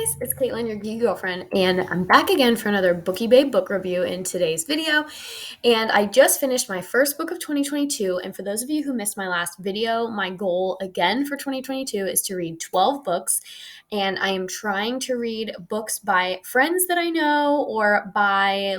guys, it's Caitlin, your geeky girlfriend, and I'm back again for another Bookie Babe book review in today's video. And I just finished my first book of 2022, and for those of you who missed my last video, my goal again for 2022 is to read 12 books, and I am trying to read books by friends that I know or by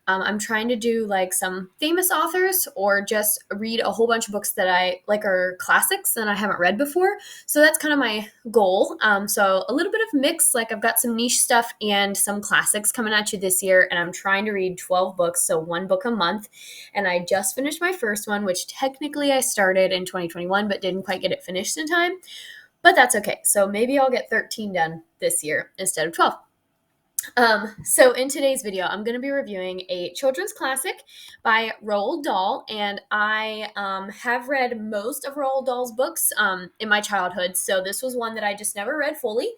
I'm trying to do like some famous authors or just read a whole bunch of books that I like are classics and I haven't read before. So that's kind of my goal. So a little bit of mix, like I've got some niche stuff and some classics coming at you this year, and I'm trying to read 12 books, so one book a month. And I just finished my first one, which technically I started in 2021, but didn't quite get it finished in time. But that's okay. So maybe I'll get 13 done this year instead of 12. So in today's video, I'm going to be reviewing a children's classic by Roald Dahl, and I have read most of Roald Dahl's books in my childhood, so this was one that I just never read fully,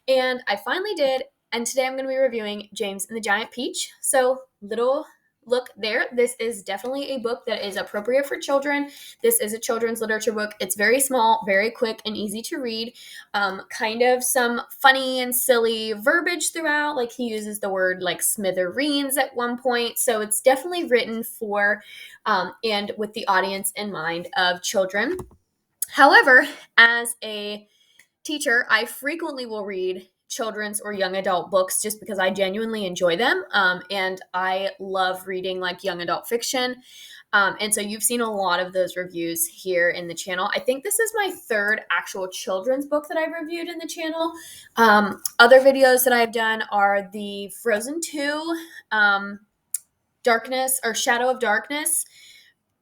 and I finally did, and today I'm going to be reviewing James and the Giant Peach. So little look there. This is definitely a book that is appropriate for children. This is a children's literature book. It's very small, very quick, and easy to read. Kind of some funny and silly verbiage throughout. Like he uses the word like smithereens at one point. So it's definitely written for and with the audience in mind of children. However, as a teacher, I frequently will read children's or young adult books just because I genuinely enjoy them. And I love reading like young adult fiction. And so you've seen a lot of those reviews here in the channel. I think this is my third actual children's book that I've reviewed in the channel. Other videos that I've done are the Frozen 2, Darkness or Shadow of Darkness,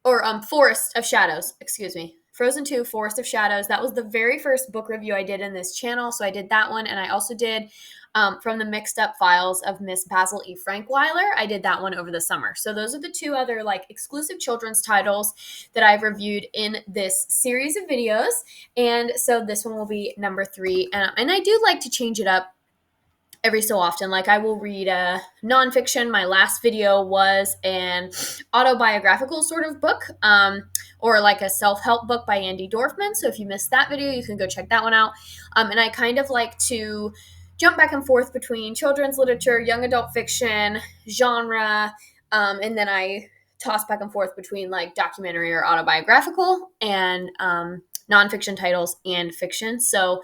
or Forest of Shadows, excuse me. Frozen 2, Forest of Shadows. That was the very first book review I did in this channel, so I did that one, and I also did From the Mixed Up Files of Miss Basil E. Frankweiler. I did that one over the summer. So those are the two other like exclusive children's titles that I've reviewed in this series of videos, and so this one will be number 3, and I do like to change it up every so often. Like I will read a nonfiction. My last video was an autobiographical sort of book, or like a self-help book by Andy Dorfman. So if you missed that video, you can go check that one out. And I kind of like to jump back and forth between children's literature, young adult fiction, genre, and then I toss back and forth between like documentary or autobiographical and nonfiction titles and fiction. So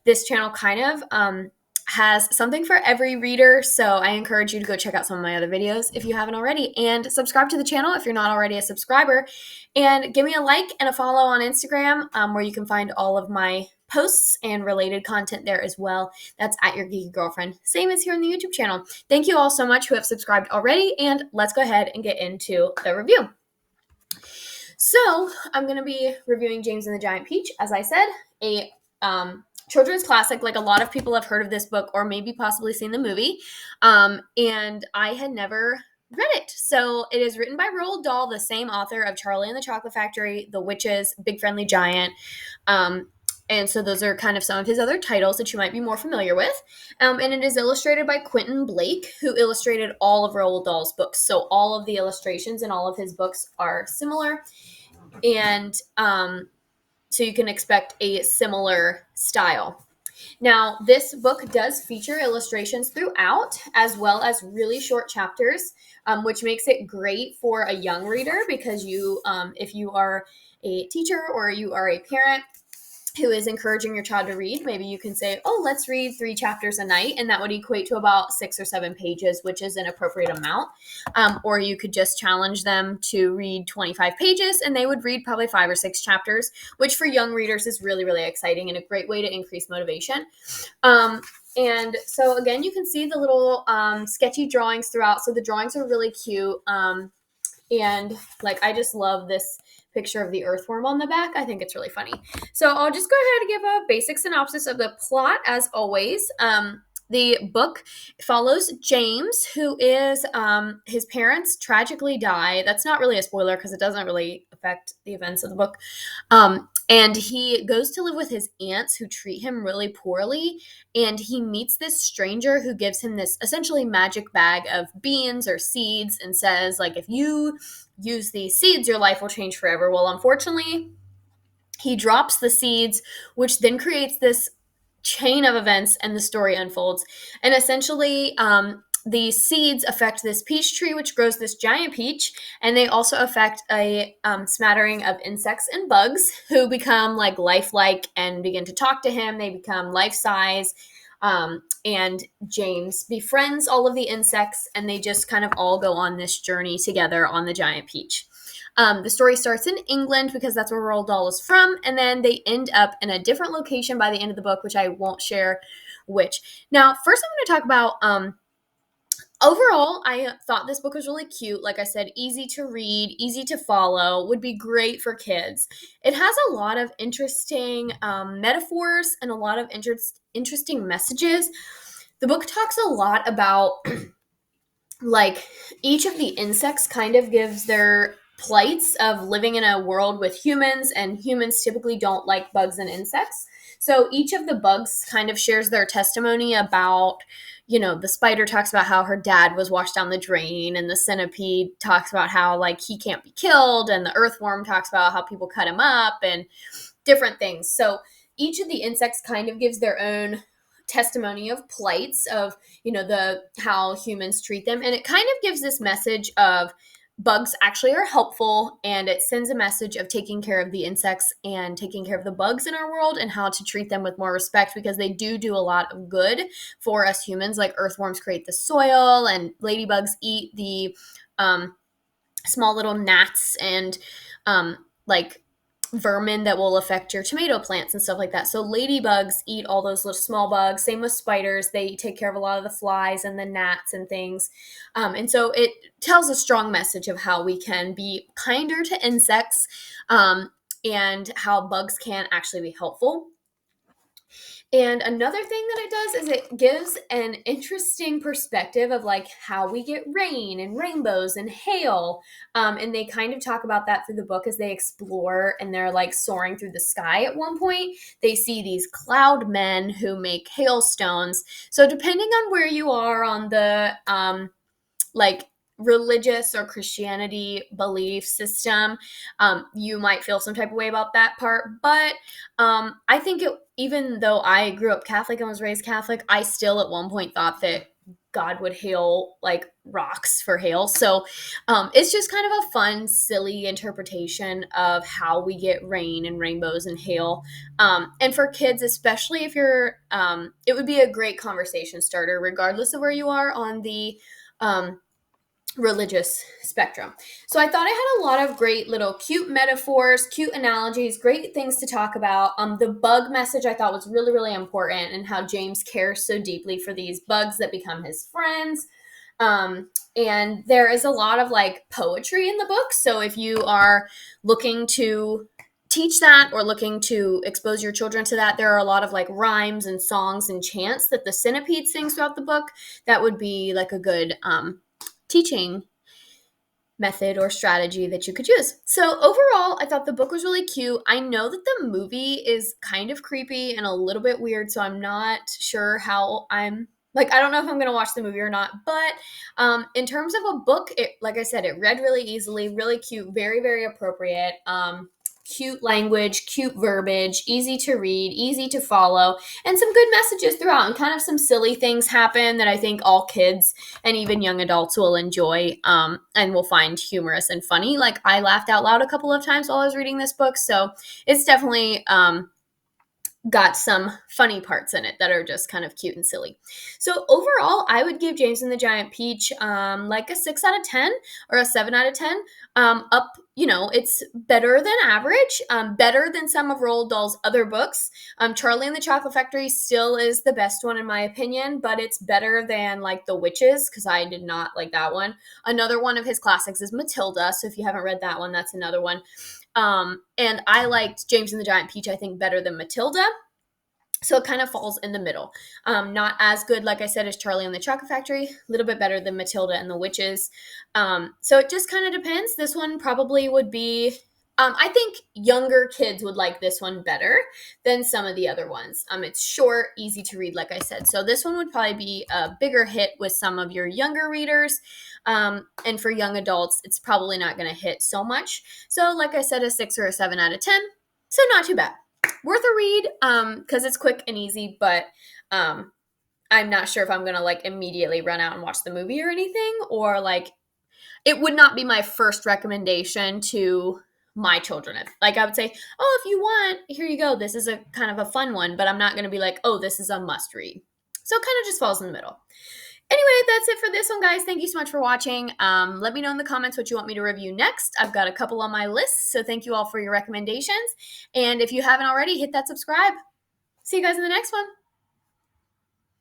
this channel kind of has something for every reader, so I encourage you to go check out some of my other videos if you haven't already, and subscribe to the channel if you're not already a subscriber, and give me a like and a follow on Instagram, where you can find all of my posts and related content there as well. That's at your geeky girlfriend, same as here on the YouTube channel. Thank you all so much who have subscribed already, and let's go ahead and get into the review. So I'm going to be reviewing James and the Giant Peach, as I said, a children's classic. Like a lot of people have heard of this book or maybe possibly seen the movie, and I had never read it. So it is written by Roald Dahl, the same author of Charlie and the Chocolate Factory, The Witches, Big Friendly Giant, and so those are kind of some of his other titles that you might be more familiar with. And it is illustrated by Quentin Blake, who illustrated all of Roald Dahl's books. So all of the illustrations in all of his books are similar, and so you can expect a similar style. Now, this book does feature illustrations throughout, as well as really short chapters, which makes it great for a young reader because you, if you are a teacher or you are a parent who is encouraging your child to read, maybe you can say, oh, let's read 3 chapters a night, and that would equate to about 6 or 7 pages, which is an appropriate amount. Or you could just challenge them to read 25 pages, and they would read probably 5 or 6 chapters, which for young readers is really, really exciting and a great way to increase motivation. And so, again, you can see the little sketchy drawings throughout. So the drawings are really cute. And like, I just love this picture of the earthworm on the back. I think it's really funny. So I'll just go ahead and give a basic synopsis of the plot as always. The book follows James, who is, his parents tragically die. That's not really a spoiler because it doesn't really affect the events of the book. And he goes to live with his aunts who treat him really poorly. And he meets this stranger who gives him this essentially magic bag of beans or seeds and says, like, if you use these seeds, your life will change forever. Well, unfortunately, he drops the seeds, which then creates this chain of events, and the story unfolds. And essentially, the seeds affect this peach tree, which grows this giant peach, and they also affect a smattering of insects and bugs who become like lifelike and begin to talk to him. They become life size. And James befriends all of the insects, and they just kind of all go on this journey together on the giant peach. The story starts in England because that's where Roald Dahl is from, and then they end up in a different location by the end of the book, which I won't share which. Now, first I'm going to talk about overall, I thought this book was really cute. Like I said, easy to read, easy to follow, would be great for kids. It has a lot of interesting metaphors and a lot of interesting messages. The book talks a lot about like each of the insects kind of gives their plights of living in a world with humans, and humans typically don't like bugs and insects. So each of the bugs kind of shares their testimony about, the spider talks about how her dad was washed down the drain, and the centipede talks about how like he can't be killed, and the earthworm talks about how people cut him up and different things. So each of the insects kind of gives their own testimony of plights of the how humans treat them, and it kind of gives this message of bugs actually are helpful, and it sends a message of taking care of the insects and taking care of the bugs in our world and how to treat them with more respect, because they do a lot of good for us humans. Like earthworms create the soil, and ladybugs eat the small little gnats and like vermin that will affect your tomato plants and stuff like that. So ladybugs eat all those little small bugs. Same with spiders. They take care of a lot of the flies and the gnats and things. And so it tells a strong message of how we can be kinder to insects, and how bugs can actually be helpful. And another thing that it does is it gives an interesting perspective of like how we get rain and rainbows and hail. And they kind of talk about that through the book as they explore, and they're like soaring through the sky at one point. They see these cloud men who make hailstones. So depending on where you are on the like religious or Christianity belief system, you might feel some type of way about that part. But I think even though I grew up Catholic and was raised Catholic, I still at one point thought that God would hail like rocks for hail. So it's just kind of a fun, silly interpretation of how we get rain and rainbows and hail. And for kids, especially if you're, it would be a great conversation starter, regardless of where you are on the religious spectrum. So I thought I had a lot of great little cute metaphors, cute analogies, great things to talk about. The bug message I thought was really, really important, and how James cares so deeply for these bugs that become his friends. And there is a lot of like poetry in the book. So if you are looking to teach that or looking to expose your children to that, there are a lot of like rhymes and songs and chants that the centipede sings throughout the book. That would be like a good teaching method or strategy that you could use. So overall, I thought the book was really cute. I know that the movie is kind of creepy and a little bit weird, so I'm not sure how I don't know if I'm going to watch the movie or not. But in terms of a book, like I said, it read really easily, really cute, very, very appropriate. Cute language, cute verbiage, easy to read, easy to follow, and some good messages throughout, and kind of some silly things happen that I think all kids and even young adults will enjoy, and will find humorous and funny. Like I laughed out loud a couple of times while I was reading this book, so it's definitely got some funny parts in it that are just kind of cute and silly. So overall, I would give James and the Giant Peach like a 6 out of 10 or a 7 out of 10. It's better than average, better than some of Roald Dahl's other books. Charlie and the Chocolate Factory still is the best one in my opinion, but it's better than like The Witches, because I did not like that one. Another one of his classics is Matilda, so if you haven't read that one, that's another one. And I liked James and the Giant Peach, I think, better than Matilda. So it kind of falls in the middle. Not as good, like I said, as Charlie and the Chocolate Factory. A little bit better than Matilda and the Witches. So it just kind of depends. This one probably would be, I think younger kids would like this one better than some of the other ones. It's short, easy to read, like I said. So this one would probably be a bigger hit with some of your younger readers. And for young adults, it's probably not going to hit so much. So like I said, a 6 or a 7 out of 10. So not too bad. worth a read because it's quick and easy, but I'm not sure if I'm going to like immediately run out and watch the movie or anything, or like it would not be my first recommendation to my children. Like I would say, oh, if you want, here you go. This is a kind of a fun one, but I'm not going to be like, oh, this is a must read. So it kind of just falls in the middle. Anyway, that's it for this one, guys. Thank you so much for watching. Let me know in the comments what you want me to review next. I've got a couple on my list, so thank you all for your recommendations. And if you haven't already, hit that subscribe. See you guys in the next one.